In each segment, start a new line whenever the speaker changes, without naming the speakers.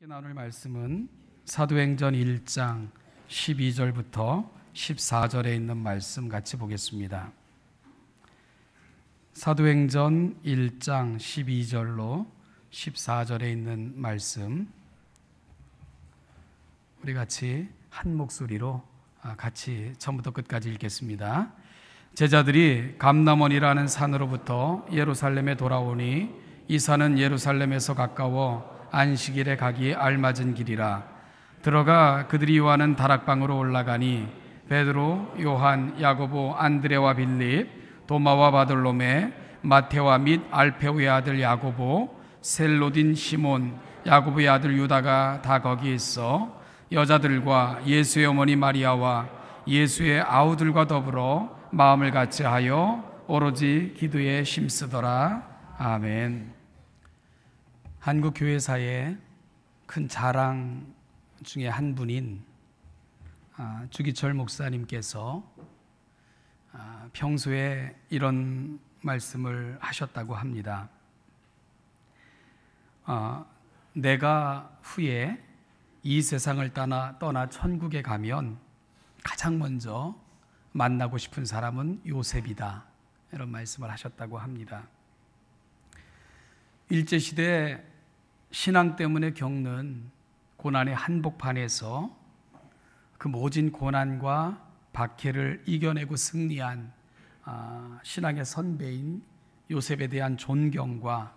함께 나눌 말씀은 사도행전 1장 12절부터 14절에 있는 말씀 같이 보겠습니다. 사도행전 1장 12절로 14절에 있는 말씀 우리 같이 한 목소리로 같이 처음부터 끝까지 읽겠습니다. 제자들이 감람원이라는 산으로부터 예루살렘에 돌아오니 이 산은 예루살렘에서 가까워 안식일에 가기 알맞은 길이라. 들어가 그들이 요하는 다락방으로 올라가니 베드로, 요한, 야고보, 안드레와 빌립, 도마와 바돌로메, 마테와 및 알페오의 아들 야고보, 셀로딘 시몬, 야고보의 아들 유다가 다 거기 있어 여자들과 예수의 어머니 마리아와 예수의 아우들과 더불어 마음을 같이하여 오로지 기도에 힘쓰더라. 아멘. 한국 교회사의 큰 자랑 중에 한 분인 주기철 목사님께서 평소에 이런 말씀을 하셨다고 합니다. 내가 후에 이 세상을 떠나 천국에 가면 가장 먼저 만나고 싶은 사람은 요셉이다, 이런 말씀을 하셨다고 합니다. 일제시대 신앙 때문에 겪는 고난의 한복판에서 그 모진 고난과 박해를 이겨내고 승리한 신앙의 선배인 요셉에 대한 존경과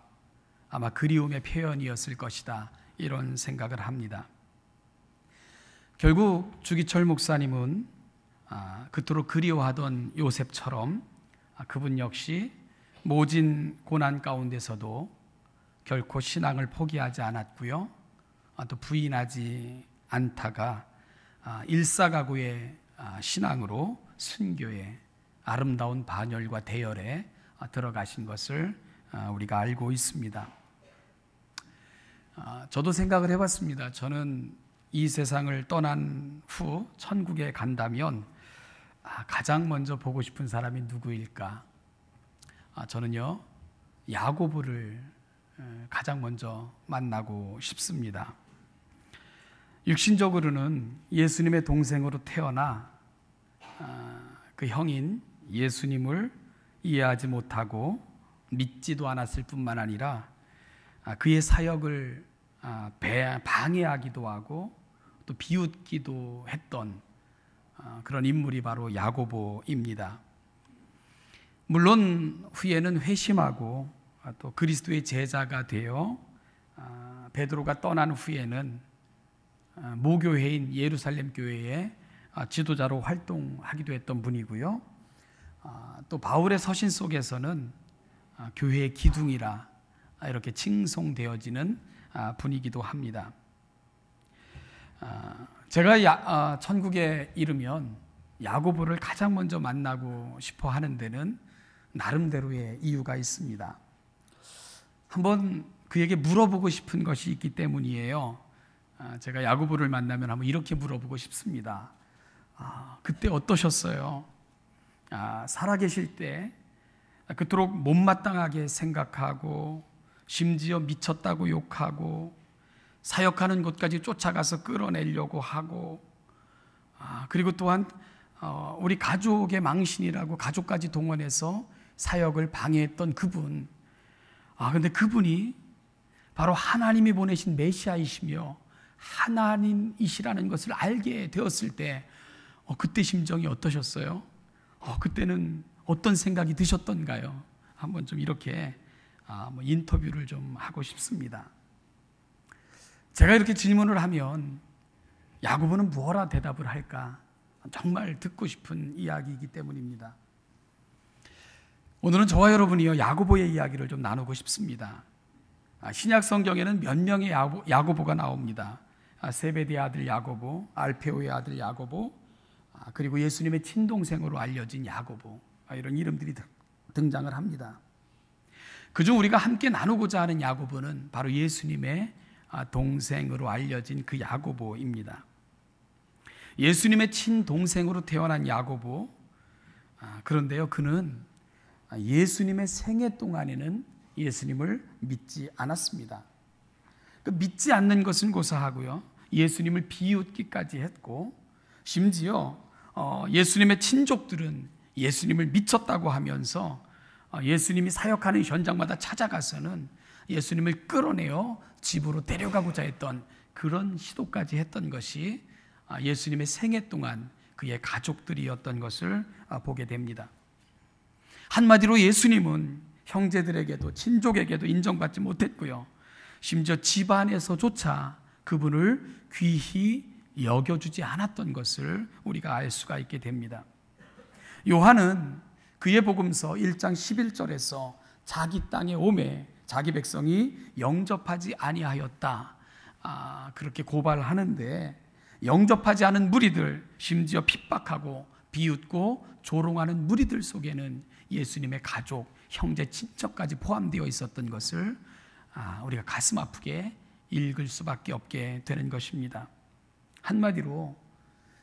아마 그리움의 표현이었을 것이다, 이런 생각을 합니다. 결국 주기철 목사님은 그토록 그리워하던 요셉처럼 그분 역시 모진 고난 가운데서도 결코 신앙을 포기하지 않았고요, 또 부인하지 않다가 일사가구의 신앙으로 순교의 아름다운 반열과 대열에 들어가신 것을 우리가 알고 있습니다. 저도 생각을 해봤습니다. 저는 이 세상을 떠난 후 천국에 간다면 가장 먼저 보고 싶은 사람이 누구일까? 저는요, 야고보를 가장 먼저 만나고 싶습니다. 육신적으로는 예수님의 동생으로 태어나 그 형인 예수님을 이해하지 못하고 믿지도 않았을 뿐만 아니라 그의 사역을 방해하기도 하고 또 비웃기도 했던 그런 인물이 바로 야고보입니다. 물론 후에는 회심하고 또 그리스도의 제자가 되어 베드로가 떠난 후에는 모교회인 예루살렘 교회의 지도자로 활동하기도 했던 분이고요, 또 바울의 서신 속에서는 교회의 기둥이라 이렇게 칭송되어지는 분이기도 합니다. 제가 천국에 이르면 야고보를 가장 먼저 만나고 싶어 하는 데는 나름대로의 이유가 있습니다. 한번 그에게 물어보고 싶은 것이 있기 때문이에요. 제가 야고보를 만나면 한번 이렇게 물어보고 싶습니다. 그때 어떠셨어요? 살아계실 때 그토록 못마땅하게 생각하고 심지어 미쳤다고 욕하고 사역하는 곳까지 쫓아가서 끌어내려고 하고 그리고 또한 우리 가족의 망신이라고 가족까지 동원해서 사역을 방해했던 그분, 근데 그분이 바로 하나님이 보내신 메시아이시며 하나님이시라는 것을 알게 되었을 때 그때 심정이 어떠셨어요? 그때는 어떤 생각이 드셨던가요? 한번 좀 이렇게 인터뷰를 좀 하고 싶습니다. 제가 이렇게 질문을 하면 야고보는 뭐라 대답을 할까? 정말 듣고 싶은 이야기이기 때문입니다. 오늘은 저와 여러분이요, 야고보의 이야기를 좀 나누고 싶습니다. 신약 성경에는 몇 명의 야고보가 나옵니다. 세베대의 아들 야고보, 알페오의 아들 야고보, 그리고 예수님의 친동생으로 알려진 야고보, 이런 이름들이 등장을 합니다. 그중 우리가 함께 나누고자 하는 야고보는 바로 예수님의 동생으로 알려진 그 야고보입니다. 예수님의 친동생으로 태어난 야고보, 그런데요, 그는 예수님의 생애 동안에는 예수님을 믿지 않았습니다. 믿지 않는 것은 고사하고요, 예수님을 비웃기까지 했고, 심지어 예수님의 친족들은 예수님을 미쳤다고 하면서 예수님이 사역하는 현장마다 찾아가서는 예수님을 끌어내어 집으로 데려가고자 했던 그런 시도까지 했던 것이 예수님의 생애 동안 그의 가족들이었던 것을 보게 됩니다. 한마디로 예수님은 형제들에게도 친족에게도 인정받지 못했고요, 심지어 집안에서조차 그분을 귀히 여겨주지 않았던 것을 우리가 알 수가 있게 됩니다. 요한은 그의 복음서 1장 11절에서 자기 땅에 오매 자기 백성이 영접하지 아니하였다, 그렇게 고발하는데, 영접하지 않은 무리들, 심지어 핍박하고 비웃고 조롱하는 무리들 속에는 예수님의 가족, 형제, 친척까지 포함되어 있었던 것을 우리가 가슴 아프게 읽을 수밖에 없게 되는 것입니다. 한마디로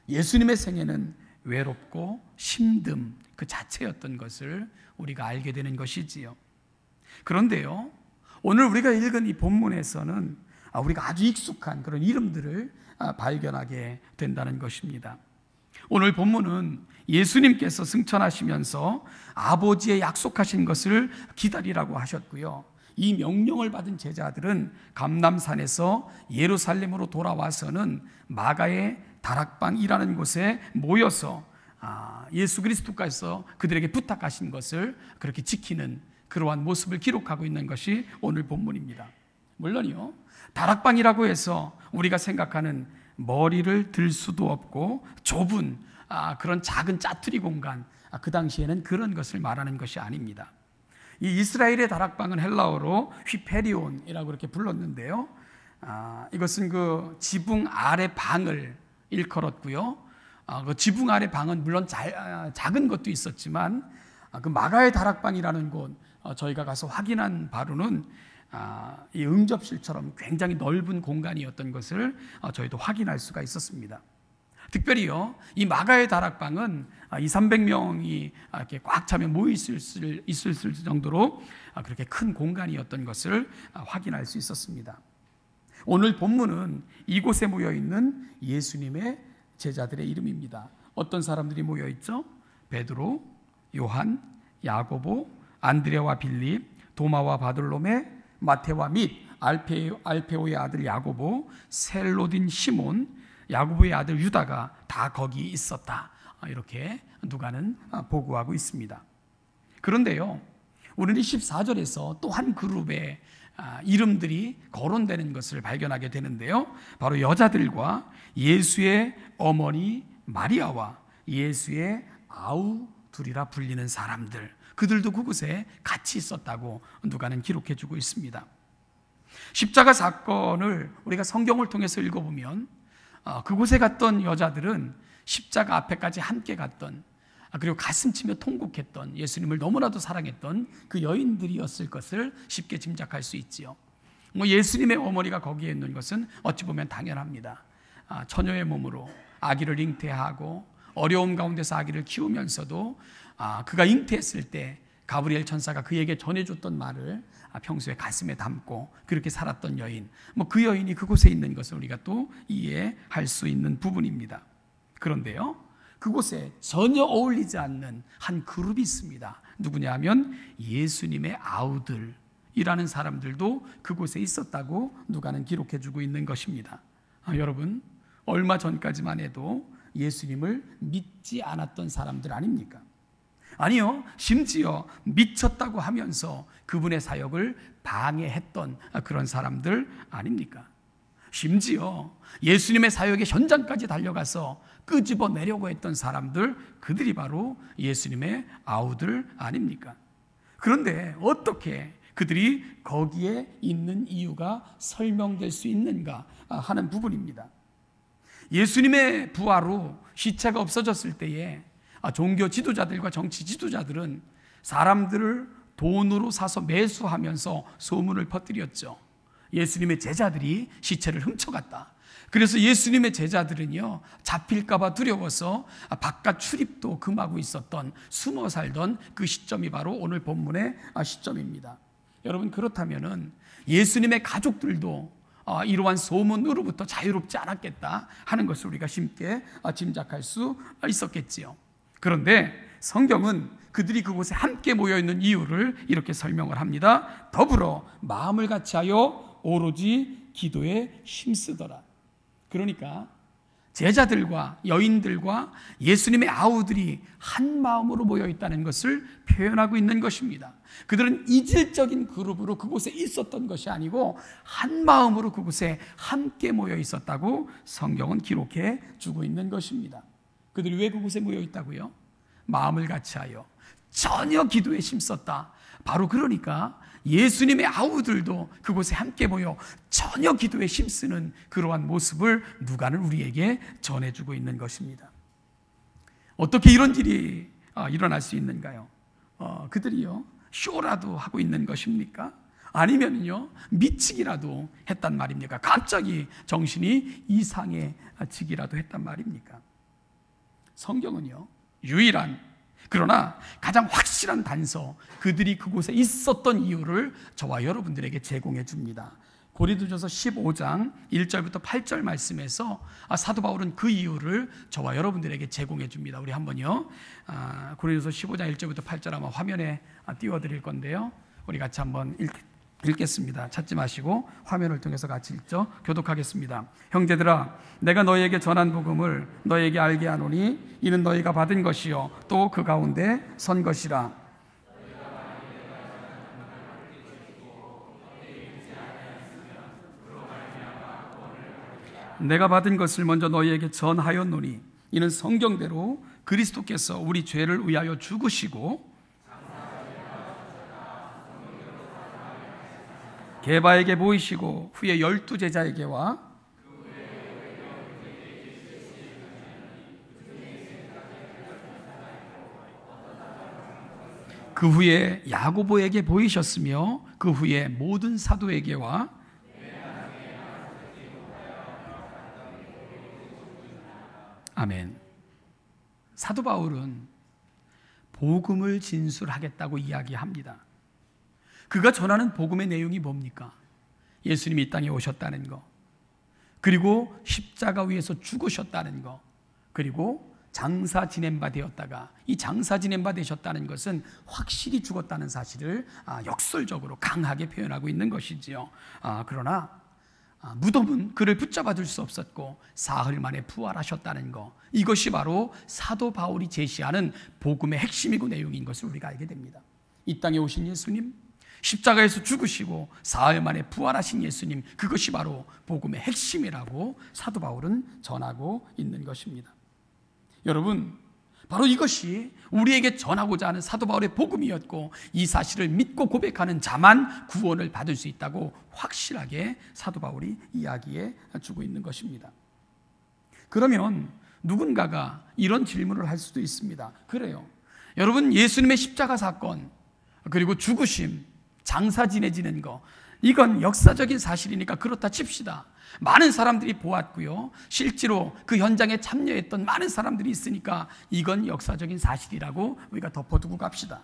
예수님의 생애는 외롭고 힘듦 그 자체였던 것을 우리가 알게 되는 것이지요. 그런데요, 오늘 우리가 읽은 이 본문에서는 우리가 아주 익숙한 그런 이름들을 발견하게 된다는 것입니다. 오늘 본문은 예수님께서 승천하시면서 아버지의 약속하신 것을 기다리라고 하셨고요, 이 명령을 받은 제자들은 감람산에서 예루살렘으로 돌아와서는 마가의 다락방이라는 곳에 모여서 예수 그리스도께서 그들에게 부탁하신 것을 그렇게 지키는 그러한 모습을 기록하고 있는 것이 오늘 본문입니다. 물론요, 다락방이라고 해서 우리가 생각하는 머리를 들 수도 없고 좁은 그런 작은 짜투리 공간, 그 당시에는 그런 것을 말하는 것이 아닙니다. 이 이스라엘의 다락방은 헬라어로 휘페리온이라고 이렇게 불렀는데요, 이것은 그 지붕 아래 방을 일컬었고요, 그 지붕 아래 방은 물론 작은 것도 있었지만 그 마가의 다락방이라는 곳, 저희가 가서 확인한 바로는 이 응접실처럼 굉장히 넓은 공간이었던 것을 저희도 확인할 수가 있었습니다. 특별히요, 이 마가의 다락방은 200~300명이 이렇게 꽉 차면 모일 있을 정도로 그렇게 큰 공간이었던 것을 확인할 수 있었습니다. 오늘 본문은 이곳에 모여 있는 예수님의 제자들의 이름입니다. 어떤 사람들이 모여 있죠? 베드로, 요한, 야고보, 안드레와 빌립, 도마와 바돌로메, 마테와 및 알페오의 아들 야고보, 셀로딘 시몬, 야고보의 아들 유다가 다 거기 있었다, 이렇게 누가는 보고하고 있습니다. 그런데요, 우리는 14절에서 또 한 그룹의 이름들이 거론되는 것을 발견하게 되는데요, 바로 여자들과 예수의 어머니 마리아와 예수의 아우 둘이라 불리는 사람들, 그들도 그곳에 같이 있었다고 누가는 기록해주고 있습니다. 십자가 사건을 우리가 성경을 통해서 읽어보면 그곳에 갔던 여자들은 십자가 앞에까지 함께 갔던, 그리고 가슴치며 통곡했던, 예수님을 너무나도 사랑했던 그 여인들이었을 것을 쉽게 짐작할 수 있지요. 예수님의 어머니가 거기에 있는 것은 어찌 보면 당연합니다. 처녀의 몸으로 아기를 잉태하고 어려움 가운데서 아기를 키우면서도 그가 잉태했을 때 가브리엘 천사가 그에게 전해줬던 말을 평소에 가슴에 담고 그렇게 살았던 여인, 그 여인이 그곳에 있는 것을 우리가 또 이해할 수 있는 부분입니다. 그런데요, 그곳에 전혀 어울리지 않는 한 그룹이 있습니다. 누구냐 하면 예수님의 아우들이라는 사람들도 그곳에 있었다고 누가는 기록해주고 있는 것입니다. 여러분, 얼마 전까지만 해도 예수님을 믿지 않았던 사람들 아닙니까? 아니요, 심지어 미쳤다고 하면서 그분의 사역을 방해했던 그런 사람들 아닙니까? 심지어 예수님의 사역의 현장까지 달려가서 끄집어내려고 했던 사람들, 그들이 바로 예수님의 아우들 아닙니까? 그런데 어떻게 그들이 거기에 있는 이유가 설명될 수 있는가 하는 부분입니다. 예수님의 부활 후 시체가 없어졌을 때에 종교 지도자들과 정치 지도자들은 사람들을 돈으로 사서 매수하면서 소문을 퍼뜨렸죠. 예수님의 제자들이 시체를 훔쳐갔다. 그래서 예수님의 제자들은요, 잡힐까봐 두려워서 바깥 출입도 금하고 있었던, 숨어 살던 그 시점이 바로 오늘 본문의 시점입니다. 여러분, 그렇다면은 예수님의 가족들도 이러한 소문으로부터 자유롭지 않았겠다 하는 것을 우리가 쉽게 짐작할 수 있었겠지요. 그런데 성경은 그들이 그곳에 함께 모여있는 이유를 이렇게 설명을 합니다. 더불어 마음을 같이하여 오로지 기도에 힘쓰더라. 그러니까 제자들과 여인들과 예수님의 아우들이 한 마음으로 모여있다는 것을 표현하고 있는 것입니다. 그들은 이질적인 그룹으로 그곳에 있었던 것이 아니고 한 마음으로 그곳에 함께 모여 있었다고 성경은 기록해 주고 있는 것입니다. 그들이 왜 그곳에 모여 있다고요? 마음을 같이하여 전혀 기도에 힘썼다. 바로 그러니까 예수님의 아우들도 그곳에 함께 모여 전혀 기도에 힘쓰는 그러한 모습을 누가는 우리에게 전해주고 있는 것입니다. 어떻게 이런 일이 일어날 수 있는가요? 그들이요 쇼라도 하고 있는 것입니까? 아니면요 미치기라도 했단 말입니까? 갑자기 정신이 이상해지기라도 했단 말입니까? 성경은요 유일한 그러나 가장 확실한 단서, 그들이 그곳에 있었던 이유를 저와 여러분들에게 제공해 줍니다. 고린도전서 15장 1절부터 8절 말씀에서 사도 바울은 그 이유를 저와 여러분들에게 제공해 줍니다. 우리 한번요 고린도전서 15장 1절부터 8절 아마 화면에 띄워드릴 건데요, 우리 같이 한번 읽겠습니다. 찾지 마시고 화면을 통해서 같이 읽죠. 교독하겠습니다. 형제들아, 내가 너희에게 전한 복음을 너희에게 알게 하노니 이는 너희가 받은 것이요 또 그 가운데 선 것이라. 내가 받은 것을 먼저 너희에게 전하였노니 이는 성경대로 그리스도께서 우리 죄를 위하여 죽으시고 게바에게 보이시고 후에 12 제자에게와 그 후에 야고보에게 보이셨으며 그 후에 모든 사도에게와 아멘. 사도 바울은 복음을 진술하겠다고 이야기합니다. 그가 전하는 복음의 내용이 뭡니까? 예수님이 이 땅에 오셨다는 거, 그리고 십자가 위에서 죽으셨다는 거, 그리고 장사 지낸 바 되었다가 이 장사 지낸 바 되셨다는 것은 확실히 죽었다는 사실을 역설적으로 강하게 표현하고 있는 것이지요. 그러나 무덤은 그를 붙잡아 둘 수 없었고 사흘 만에 부활하셨다는 것, 이것이 바로 사도 바울이 제시하는 복음의 핵심이고 내용인 것을 우리가 알게 됩니다. 이 땅에 오신 예수님, 십자가에서 죽으시고 사흘 만에 부활하신 예수님, 그것이 바로 복음의 핵심이라고 사도 바울은 전하고 있는 것입니다. 여러분, 바로 이것이 우리에게 전하고자 하는 사도 바울의 복음이었고 이 사실을 믿고 고백하는 자만 구원을 받을 수 있다고 확실하게 사도 바울이 이야기해 주고 있는 것입니다. 그러면 누군가가 이런 질문을 할 수도 있습니다. 그래요, 여러분, 예수님의 십자가 사건, 그리고 죽으심, 장사 지내지는 거, 이건 역사적인 사실이니까 그렇다 칩시다. 많은 사람들이 보았고요, 실제로 그 현장에 참여했던 많은 사람들이 있으니까 이건 역사적인 사실이라고 우리가 덮어두고 갑시다.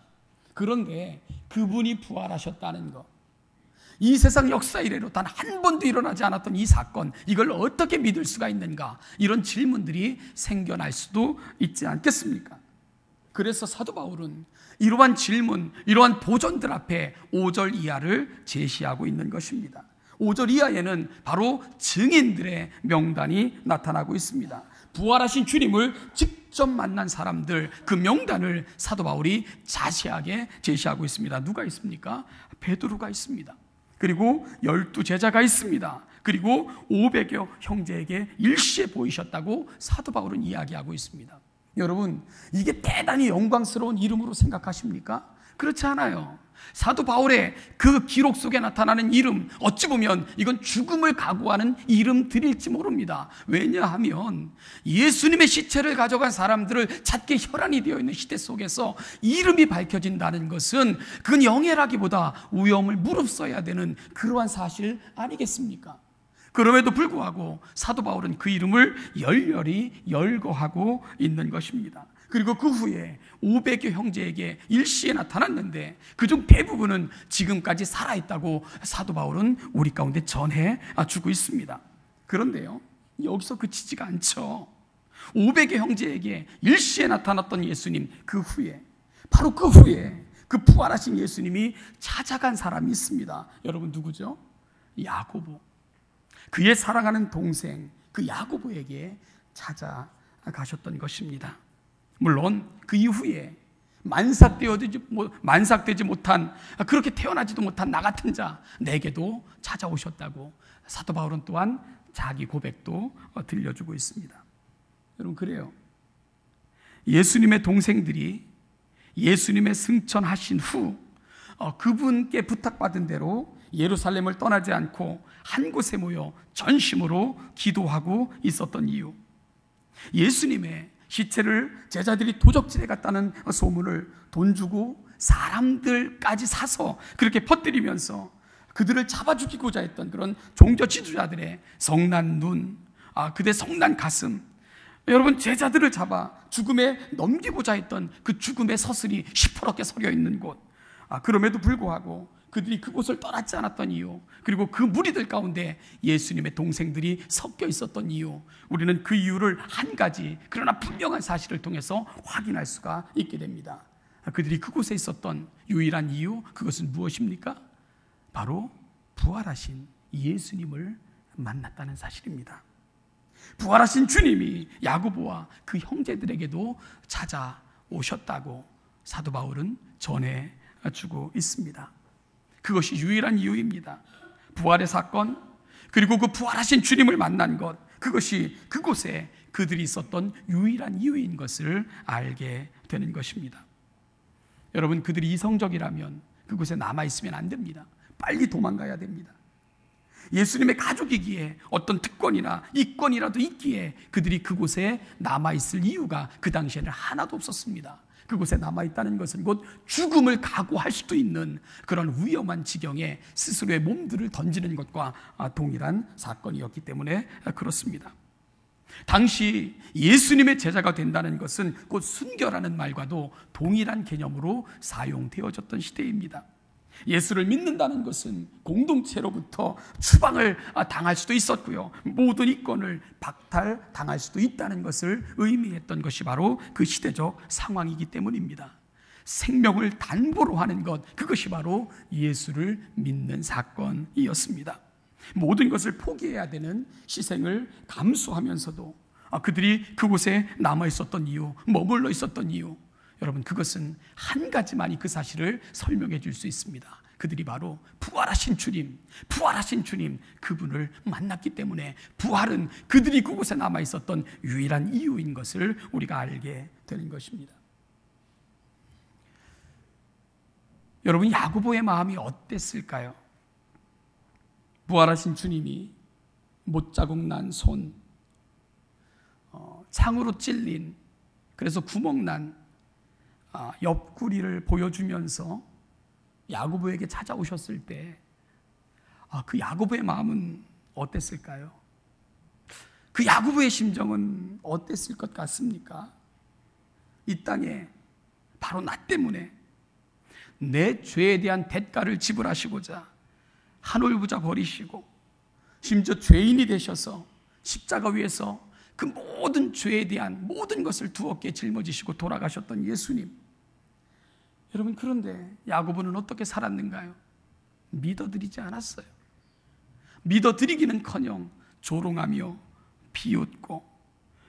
그런데 그분이 부활하셨다는 것, 이 세상 역사 이래로 단 한 번도 일어나지 않았던 이 사건, 이걸 어떻게 믿을 수가 있는가, 이런 질문들이 생겨날 수도 있지 않겠습니까? 그래서 사도 바울은 이러한 질문, 이러한 도전들 앞에 5절 이하를 제시하고 있는 것입니다. 5절 이하에는 바로 증인들의 명단이 나타나고 있습니다. 부활하신 주님을 직접 만난 사람들, 그 명단을 사도 바울이 자세하게 제시하고 있습니다. 누가 있습니까? 베드로가 있습니다. 그리고 12 제자가 있습니다. 그리고 500여 형제에게 일시에 보이셨다고 사도 바울은 이야기하고 있습니다. 여러분, 이게 대단히 영광스러운 이름으로 생각하십니까? 그렇지 않아요. 사도 바울의 그 기록 속에 나타나는 이름, 어찌 보면 이건 죽음을 각오하는 이름들일지 모릅니다. 왜냐하면 예수님의 시체를 가져간 사람들을 찾기 혈안이 되어 있는 시대 속에서 이름이 밝혀진다는 것은 그건 영예라기보다 위험을 무릅써야 되는 그러한 사실 아니겠습니까? 그럼에도 불구하고 사도 바울은 그 이름을 열렬히 열거하고 있는 것입니다. 그리고 그 후에 500여 형제에게 일시에 나타났는데 그중 대부분은 지금까지 살아있다고 사도 바울은 우리 가운데 전해주고 있습니다. 그런데요, 여기서 그치지가 않죠. 500여 형제에게 일시에 나타났던 예수님, 바로 그 후에 그 부활하신 예수님이 찾아간 사람이 있습니다. 여러분 누구죠? 야고보. 그의 사랑하는 동생 그 야고보에게 찾아가셨던 것입니다. 물론 그 이후에 만삭되지 못한, 그렇게 태어나지도 못한 나 같은 자 내게도 찾아오셨다고 사도 바울은 또한 자기 고백도 들려주고 있습니다. 여러분, 그래요. 예수님의 동생들이 예수님의 승천하신 후 그분께 부탁받은 대로 예루살렘을 떠나지 않고 한 곳에 모여 전심으로 기도하고 있었던 이유, 예수님의 시체를 제자들이 도적질해 갔다는 소문을 돈 주고 사람들까지 사서 그렇게 퍼뜨리면서 그들을 잡아 죽이고자 했던 그런 종교 지도자들의 성난 눈, 그들의 성난 가슴, 여러분, 제자들을 잡아 죽음에 넘기고자 했던 그 죽음의 서슬이 시퍼렇게 서려 있는 곳, 그럼에도 불구하고 그들이 그곳을 떠나지 않았던 이유, 그리고 그 무리들 가운데 예수님의 동생들이 섞여 있었던 이유, 우리는 그 이유를 한 가지, 그러나 분명한 사실을 통해서 확인할 수가 있게 됩니다. 그들이 그곳에 있었던 유일한 이유, 그것은 무엇입니까? 바로 부활하신 예수님을 만났다는 사실입니다. 부활하신 주님이 야고보와 그 형제들에게도 찾아오셨다고 사도 바울은 전해주고 있습니다. 그것이 유일한 이유입니다. 부활의 사건, 그리고 그 부활하신 주님을 만난 것, 그것이 그곳에 그들이 있었던 유일한 이유인 것을 알게 되는 것입니다. 여러분, 그들이 이성적이라면 그곳에 남아있으면 안 됩니다. 빨리 도망가야 됩니다. 예수님의 가족이기에 어떤 특권이나 이권이라도 있기에 그들이 그곳에 남아있을 이유가 그 당시에는 하나도 없었습니다. 그곳에 남아있다는 것은 곧 죽음을 각오할 수도 있는 그런 위험한 지경에 스스로의 몸들을 던지는 것과 동일한 사건이었기 때문에 그렇습니다. 당시 예수님의 제자가 된다는 것은 곧 순교라는 말과도 동일한 개념으로 사용되어졌던 시대입니다. 예수를 믿는다는 것은 공동체로부터 추방을 당할 수도 있었고요, 모든 이권을 박탈당할 수도 있다는 것을 의미했던 것이 바로 그 시대적 상황이기 때문입니다. 생명을 담보로 하는 것, 그것이 바로 예수를 믿는 사건이었습니다. 모든 것을 포기해야 되는 희생을 감수하면서도 그들이 그곳에 남아있었던 이유, 머물러 있었던 이유, 여러분, 그것은 한 가지만이 그 사실을 설명해 줄 수 있습니다. 그들이 바로 부활하신 주님, 그분을 만났기 때문에 부활은 그들이 그곳에 남아있었던 유일한 이유인 것을 우리가 알게 되는 것입니다. 여러분, 야고보의 마음이 어땠을까요? 부활하신 주님이 못자국 난 손, 창으로 찔린, 그래서 구멍난 옆구리를 보여주면서 야고보에게 찾아오셨을 때 그 야고보의 마음은 어땠을까요? 그 야고보의 심정은 어땠을 것 같습니까? 이 땅에 바로 나 때문에 내 죄에 대한 대가를 지불하시고자 한올부자 버리시고 심지어 죄인이 되셔서 십자가 위에서 그 모든 죄에 대한 모든 것을 두 어깨에 짊어지시고 돌아가셨던 예수님, 여러분, 그런데 야고보는 어떻게 살았는가요? 믿어드리지 않았어요. 믿어드리기는커녕 조롱하며 비웃고,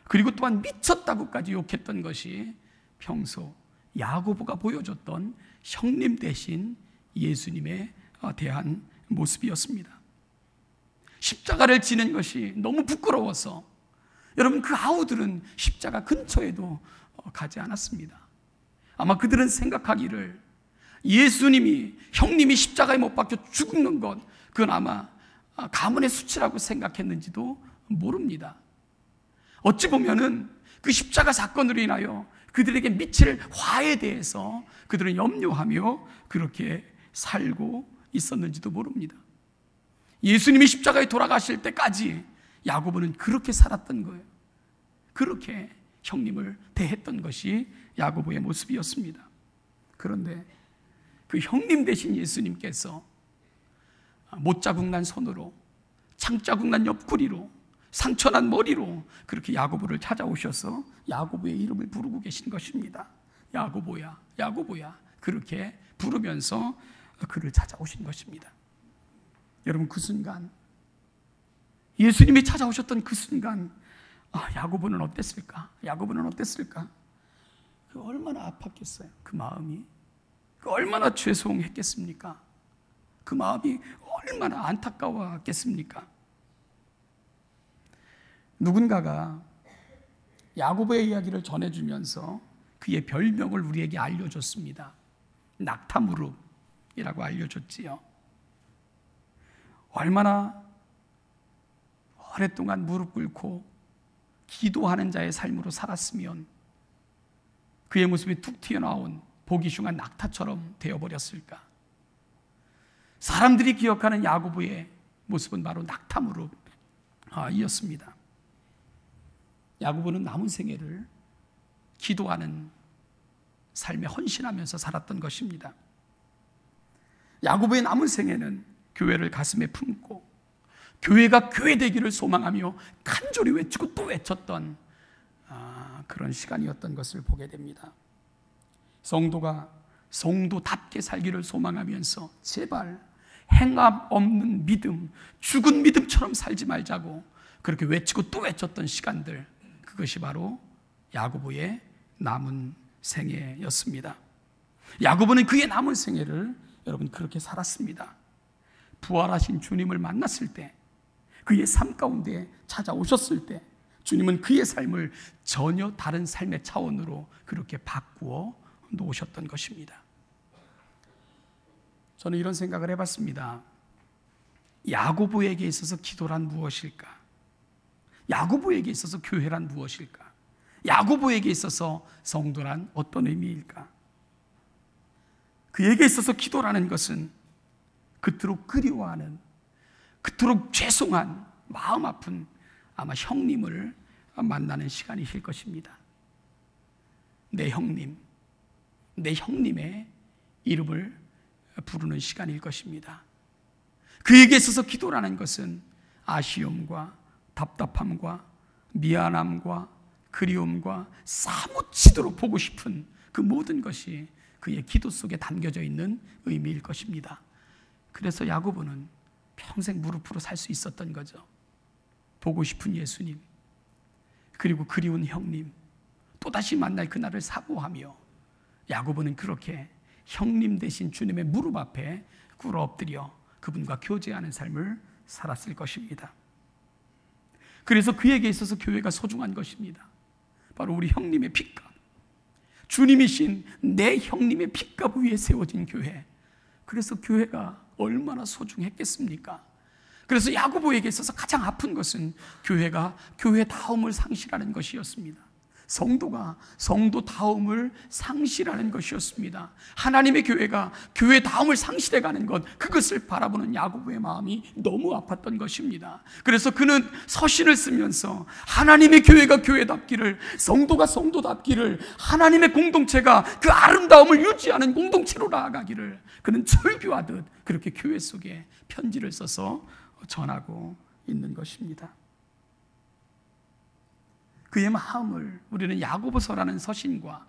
그리고 또한 미쳤다고까지 욕했던 것이 평소 야고보가 보여줬던 형님 대신 예수님에 대한 모습이었습니다. 십자가를 지는 것이 너무 부끄러워서 여러분, 그 아우들은 십자가 근처에도 가지 않았습니다. 아마 그들은 생각하기를 예수님이, 형님이 십자가에 못 박혀 죽는 것, 그건 아마 가문의 수치라고 생각했는지도 모릅니다. 어찌 보면은 그 십자가 사건으로 인하여 그들에게 미칠 화에 대해서 그들은 염려하며 그렇게 살고 있었는지도 모릅니다. 예수님이 십자가에 돌아가실 때까지 야고보는 그렇게 살았던 거예요. 그렇게 형님을 대했던 것이 야고보의 모습이었습니다. 그런데 그 형님 되신 예수님께서 못자국 난 손으로, 창자국 난 옆구리로, 상처난 머리로 그렇게 야고보를 찾아오셔서 야고보의 이름을 부르고 계신 것입니다. 야고보야, 야고보야, 그렇게 부르면서 그를 찾아오신 것입니다. 여러분, 그 순간, 예수님이 찾아오셨던 그 순간, 야고보는 어땠을까? 야고보는 어땠을까? 그 얼마나 아팠겠어요. 그 마음이. 그 얼마나 죄송했겠습니까? 그 마음이 얼마나 안타까웠겠습니까? 누군가가 야고보의 이야기를 전해주면서 그의 별명을 우리에게 알려줬습니다. 낙타무릎이라고 알려줬지요. 얼마나 오랫동안 무릎 꿇고 기도하는 자의 삶으로 살았으면 그의 모습이 툭 튀어나온 보기 흉한 낙타처럼 되어버렸을까? 사람들이 기억하는 야고보의 모습은 바로 낙타무릎이었습니다. 야고보는 남은 생애를 기도하는 삶에 헌신하면서 살았던 것입니다. 야고보의 남은 생애는 교회를 가슴에 품고 교회가 교회 되기를 소망하며 간절히 외치고 또 외쳤던 그런 시간이었던 것을 보게 됩니다. 성도가 성도답게 살기를 소망하면서 제발 행함 없는 믿음, 죽은 믿음처럼 살지 말자고 그렇게 외치고 또 외쳤던 시간들, 그것이 바로 야고보의 남은 생애였습니다. 야고보는 그의 남은 생애를 여러분 그렇게 살았습니다. 부활하신 주님을 만났을 때, 그의 삶 가운데 찾아오셨을 때 주님은 그의 삶을 전혀 다른 삶의 차원으로 그렇게 바꾸어 놓으셨던 것입니다. 저는 이런 생각을 해봤습니다. 야고보에게 있어서 기도란 무엇일까? 야고보에게 있어서 교회란 무엇일까? 야고보에게 있어서 성도란 어떤 의미일까? 그에게 있어서 기도라는 것은 그토록 그리워하는, 그토록 죄송한, 마음 아픈 아마 형님을 만나는 시간이실 것입니다. 내 형님, 내 형님의 이름을 부르는 시간일 것입니다. 그에게 있어서 기도라는 것은 아쉬움과 답답함과 미안함과 그리움과 사무치도록 보고 싶은 그 모든 것이 그의 기도 속에 담겨져 있는 의미일 것입니다. 그래서 야고보는 평생 무릎으로 살 수 있었던 거죠. 보고 싶은 예수님, 그리고 그리운 형님, 또다시 만날 그날을 사모하며 야고보는 그렇게 형님 되신 주님의 무릎 앞에 꿇어 엎드려 그분과 교제하는 삶을 살았을 것입니다. 그래서 그에게 있어서 교회가 소중한 것입니다. 바로 우리 형님의 핏값, 주님이신 내 형님의 핏값 위에 세워진 교회. 그래서 교회가 얼마나 소중했겠습니까? 그래서 야고보에게 있어서 가장 아픈 것은 교회가 교회다움을 상실하는 것이었습니다. 성도가 성도다움을 상실하는 것이었습니다. 하나님의 교회가 교회다움을 상실해가는 것, 그것을 바라보는 야고보의 마음이 너무 아팠던 것입니다. 그래서 그는 서신을 쓰면서 하나님의 교회가 교회답기를, 성도가 성도답기를, 하나님의 공동체가 그 아름다움을 유지하는 공동체로 나아가기를 그는 설교하듯 그렇게 교회 속에 편지를 써서 전하고 있는 것입니다. 그의 마음을 우리는 야고보서라는 서신과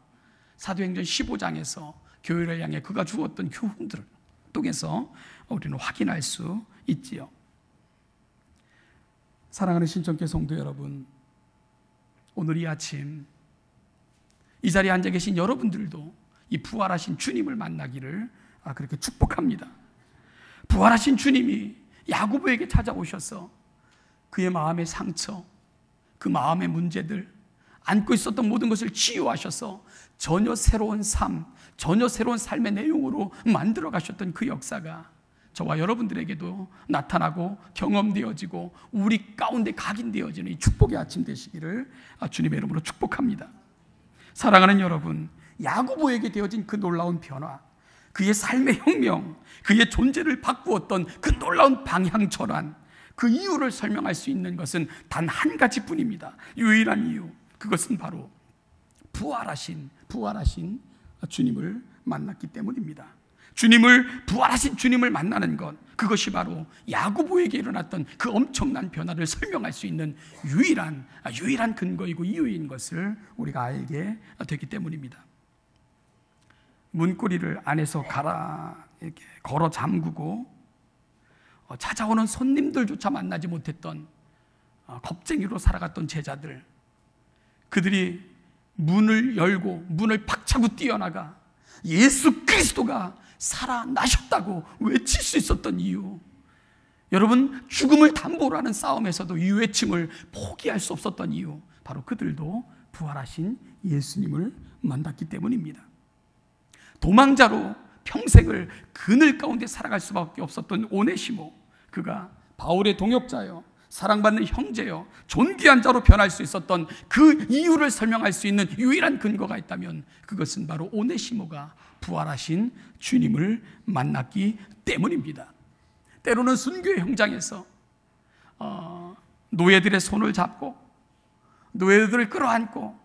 사도행전 15장에서 교회를 향해 그가 주었던 교훈들을 통해서 우리는 확인할 수 있지요. 사랑하는 신천교 성도 여러분, 오늘 이 아침 이 자리에 앉아 계신 여러분들도 이 부활하신 주님을 만나기를 그렇게 축복합니다. 부활하신 주님이 야고보에게 찾아오셔서 그의 마음의 상처, 그 마음의 문제들, 안고 있었던 모든 것을 치유하셔서 전혀 새로운 삶, 전혀 새로운 삶의 내용으로 만들어 가셨던 그 역사가 저와 여러분들에게도 나타나고 경험되어지고 우리 가운데 각인되어지는 이 축복의 아침 되시기를 주님의 이름으로 축복합니다. 사랑하는 여러분, 야고보에게 되어진 그 놀라운 변화, 그의 삶의 혁명, 그의 존재를 바꾸었던 그 놀라운 방향 전환, 그 이유를 설명할 수 있는 것은 단 한 가지뿐입니다. 유일한 이유, 그것은 바로 부활하신 주님을 만났기 때문입니다. 부활하신 주님을 만나는 것, 그것이 바로 야고보에게 일어났던 그 엄청난 변화를 설명할 수 있는 유일한 근거이고 이유인 것을 우리가 알게 되기 때문입니다. 문고리를 안에서 이렇게 걸어 잠그고 찾아오는 손님들조차 만나지 못했던 겁쟁이로 살아갔던 제자들, 그들이 문을 열고 문을 박차고 뛰어나가 예수 그리스도가 살아나셨다고 외칠 수 있었던 이유, 여러분, 죽음을 담보로 하는 싸움에서도 이 외침을 포기할 수 없었던 이유, 바로 그들도 부활하신 예수님을 만났기 때문입니다. 도망자로 평생을 그늘 가운데 살아갈 수밖에 없었던 오네시모, 그가 바울의 동역자요, 사랑받는 형제요, 존귀한 자로 변할 수 있었던 그 이유를 설명할 수 있는 유일한 근거가 있다면 그것은 바로 오네시모가 부활하신 주님을 만났기 때문입니다. 때로는 순교의 현장에서 노예들의 손을 잡고, 노예들을 끌어안고,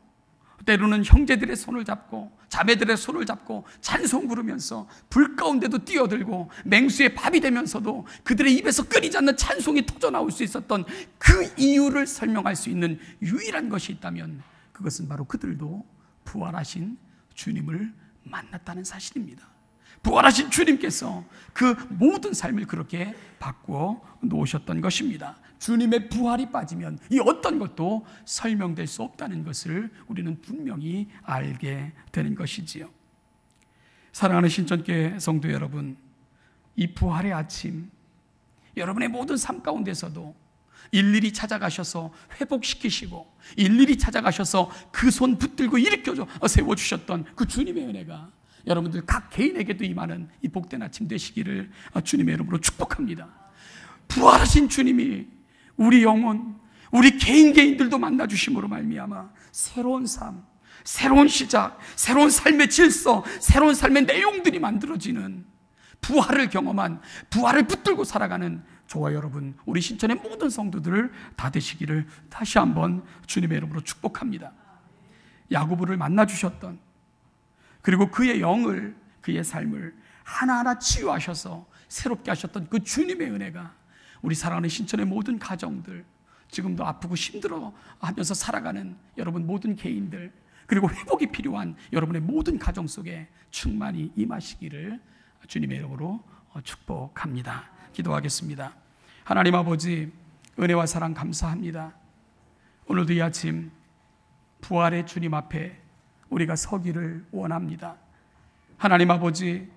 때로는 형제들의 손을 잡고 자매들의 손을 잡고 찬송 부르면서 불 가운데도 뛰어들고 맹수의 밥이 되면서도 그들의 입에서 끊이지 않는 찬송이 터져나올 수 있었던 그 이유를 설명할 수 있는 유일한 것이 있다면 그것은 바로 그들도 부활하신 주님을 만났다는 사실입니다. 부활하신 주님께서 그 모든 삶을 그렇게 바꾸어 놓으셨던 것입니다. 주님의 부활이 빠지면 이 어떤 것도 설명될 수 없다는 것을 우리는 분명히 알게 되는 것이지요. 사랑하는 신천교회 성도 여러분, 이 부활의 아침, 여러분의 모든 삶 가운데서도 일일이 찾아가셔서 회복시키시고 일일이 찾아가셔서 그 손 붙들고 일으켜 세워주셨던 그 주님의 은혜가 여러분들 각 개인에게도 임하는 이 복된 아침 되시기를 주님의 이름으로 축복합니다. 부활하신 주님이 우리 영혼, 우리 개인들도 만나주심으로 말미암아 새로운 삶, 새로운 시작, 새로운 삶의 질서, 새로운 삶의 내용들이 만들어지는 부활을 경험한, 부활을 붙들고 살아가는 저와 여러분, 우리 신천의 모든 성도들을 다 되시기를 다시 한번 주님의 이름으로 축복합니다. 야고보를 만나주셨던, 그리고 그의 영을, 그의 삶을 하나하나 치유하셔서 새롭게 하셨던 그 주님의 은혜가 우리 사랑하는 신천의 모든 가정들, 지금도 아프고 힘들어 하면서 살아가는 여러분 모든 개인들, 그리고 회복이 필요한 여러분의 모든 가정 속에 충만히 임하시기를 주님의 이름으로 축복합니다. 기도하겠습니다. 하나님 아버지, 은혜와 사랑 감사합니다. 오늘도 이 아침 부활의 주님 앞에 우리가 서기를 원합니다. 하나님 아버지,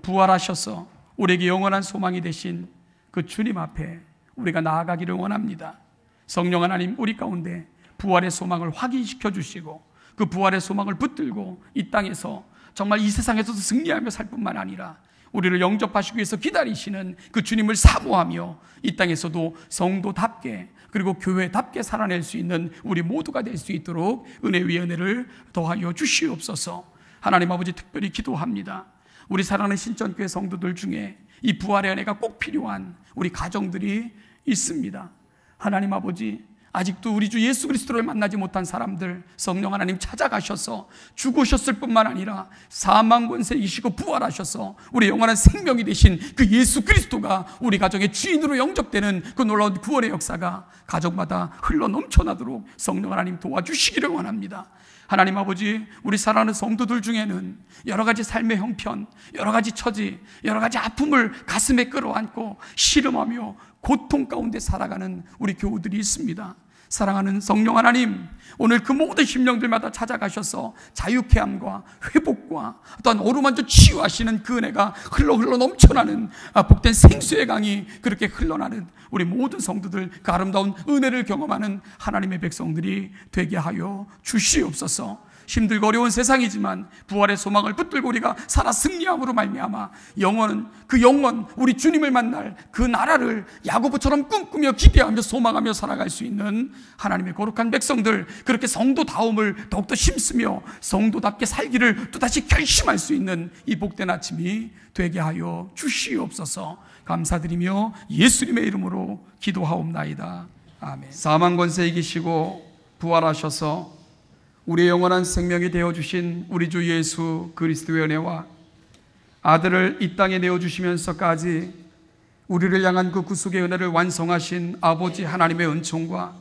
부활하셔서 우리에게 영원한 소망이 되신 그 주님 앞에 우리가 나아가기를 원합니다. 성령 하나님, 우리 가운데 부활의 소망을 확인시켜 주시고 그 부활의 소망을 붙들고 이 땅에서 정말 이 세상에서도 승리하며 살 뿐만 아니라 우리를 영접하시기 위해서 기다리시는 그 주님을 사모하며 이 땅에서도 성도답게, 그리고 교회답게 살아낼 수 있는 우리 모두가 될 수 있도록 은혜 위에 은혜를 더하여 주시옵소서. 하나님 아버지, 특별히 기도합니다. 우리 사랑하는 신천교회 성도들 중에 이 부활의 은혜가 꼭 필요한 우리 가정들이 있습니다. 하나님 아버지, 아직도 우리 주 예수 그리스도를 만나지 못한 사람들, 성령 하나님 찾아가셔서 죽으셨을 뿐만 아니라 사망 권세 이기시고 부활하셔서 우리 영원한 생명이 되신 그 예수 그리스도가 우리 가정의 주인으로 영접되는 그 놀라운 구원의 역사가 가정마다 흘러 넘쳐나도록 성령 하나님 도와주시기를 원합니다. 하나님 아버지, 우리 사랑하는 성도들 중에는 여러 가지 삶의 형편, 여러 가지 처지, 여러 가지 아픔을 가슴에 끌어안고 씨름하며 고통 가운데 살아가는 우리 교우들이 있습니다. 사랑하는 성령 하나님, 오늘 그 모든 심령들마다 찾아가셔서 자유케 함과 회복과 또한 어루만져 치유하시는 그 은혜가 흘러 넘쳐나는 복된 생수의 강이 그렇게 흘러나는 우리 모든 성도들, 그 아름다운 은혜를 경험하는 하나님의 백성들이 되게 하여 주시옵소서. 힘들고 어려운 세상이지만 부활의 소망을 붙들고 우리가 살아 승리함으로 말미암아 그 영원 우리 주님을 만날 그 나라를 야고보처럼 꿈꾸며 기대하며 소망하며 살아갈 수 있는 하나님의 거룩한 백성들, 그렇게 성도다움을 더욱더 힘쓰며 성도답게 살기를 또다시 결심할 수 있는 이 복된 아침이 되게 하여 주시옵소서. 감사드리며 예수님의 이름으로 기도하옵나이다. 아멘. 사망 권세 이기시고 부활하셔서 우리의 영원한 생명이 되어주신 우리 주 예수 그리스도의 은혜와 아들을 이 땅에 내어주시면서까지 우리를 향한 그 구속의 은혜를 완성하신 아버지 하나님의 은총과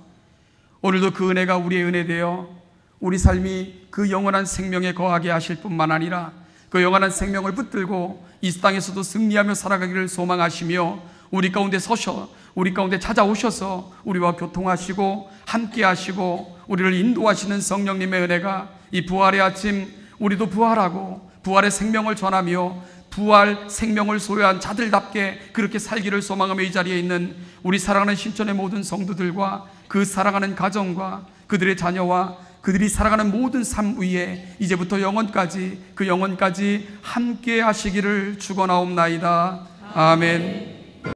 오늘도 그 은혜가 우리의 은혜 되어 우리 삶이 그 영원한 생명에 거하게 하실 뿐만 아니라 그 영원한 생명을 붙들고 이 땅에서도 승리하며 살아가기를 소망하시며 우리 가운데 서셔 우리 가운데 찾아오셔서 우리와 교통하시고 함께 하시고 우리를 인도하시는 성령님의 은혜가 이 부활의 아침 우리도 부활하고 부활의 생명을 전하며 부활 생명을 소유한 자들답게 그렇게 살기를 소망하며 이 자리에 있는 우리 사랑하는 신천의 모든 성도들과 그 사랑하는 가정과 그들의 자녀와 그들이 살아가는 모든 삶 위에 이제부터 영원까지 그 영원까지 함께 하시기를 축원하옵나이다. 아멘.